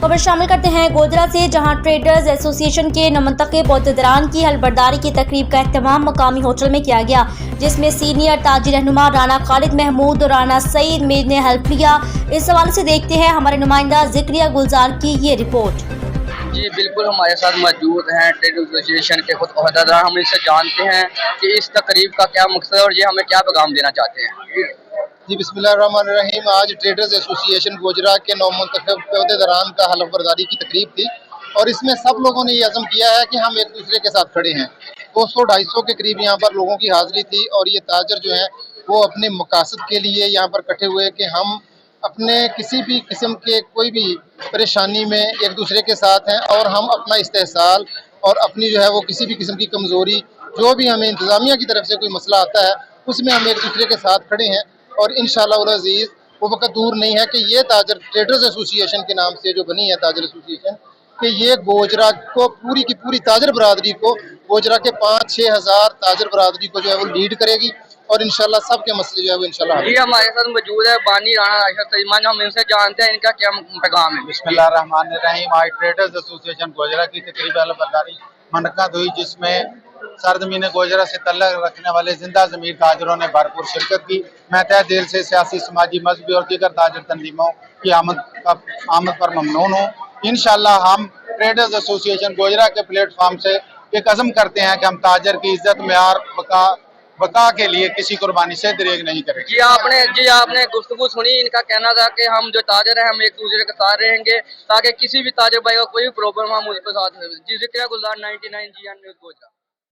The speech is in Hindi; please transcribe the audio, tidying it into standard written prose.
खबर शामिल करते हैं गोधरा से, जहां ट्रेडर्स एसोसिएशन के नमंतखब अहदेदारान की हलबरदारी की तकरीब का अहतमाम मकामी होटल में किया गया, जिसमें सीनियर ताजी रहनुमा राना खालिद महमूद और राना सईद मीर ने हेल्प लिया। इस हवाले से देखते हैं हमारे नुमाइंदा जिक्रिया गुलजार की ये रिपोर्ट। जी बिल्कुल, हमारे साथ मौजूद हैं ट्रेड एसोसिएशन के खुद अहदेदार। हम इनसे जानते हैं कि इस तकरीब का क्या मकसद है और ये हमें क्या पैगाम देना चाहते हैं। जी बिस्मिल्लाहिर्रहमानिर्रहीम। आज ट्रेडर्स एसोसिएशन गोजरा के नौमुंतखब अहदेदारान का हलफ बर्दारी की तकरीब थी और इसमें सब लोगों ने ये अज़म किया है कि हम एक दूसरे के साथ खड़े हैं। 200-250 के करीब यहाँ पर लोगों की हाजिरी थी और ये ताजर जो हैं वो अपने मकासद के लिए यहाँ पर इकट्ठे हुए कि हम अपने किसी भी किस्म के कोई भी परेशानी में एक दूसरे के साथ हैं और हम अपना इस्तेहसाल और अपनी जो है वो किसी भी किस्म की कमज़ोरी जो भी हमें इंतज़ामिया की तरफ से कोई मसला आता है उसमें हम एक दूसरे के साथ खड़े हैं। और इंशाअल्लाह उल अज़ीज़ वो वक्त दूर नहीं है कि ये ताजर ट्रेडर्स एसोसिएशन के नाम से जो बनी है ताजर एसोसिएशन, कि ये गोजरा को पूरी की पूरी ताजर बरादरी को, गोजरा के 5-6 हज़ार ताजर बरादरी को जो है वो लीड करेगी और इंशाल्लाह सबके मसले जो है वो इंशाल्लाह। जी हमारे साथ मौजूद है बानी राना सईद, हम इनसे जानते हैं इनका क्या पैगाम है। बिस्मिल्लाहिर्रहमानिर्रहीम। आज ट्रेडर्स एसोसिएशन गोजरा की तकरीब हलबरदारी मुनक्कद हुई, जिसमें सरजमीन गोजरा से तल्लुक़ रखने वाले जिंदा ज़मीर ताजरों ने भरपूर शिरकत की। मैं तहे दिल से सियासी, समाजी, मजहबी और दीगर ताजर तंजीमों की आमद पर ममनून हूँ। इंशाअल्लाह हम ट्रेडर्स एसोसिएशन गोजरा के प्लेटफॉर्म से एक अज़म करते हैं कि हम ताजर की इज्जत, मेयार, बका के लिए किसी कुर्बानी से दरेग नहीं करेंगे। जी आपने गुफ्तगू सुनी। इनका कहना था कि हम जो ताजर हैं हम एक दूसरे के साथ रहेंगे ताकि किसी भी ताजर भाई का कोई प्रॉब्लम हम उसके साथ। जी जिक्रिया गुलजार 99 GN न्यूज़ गोजरा।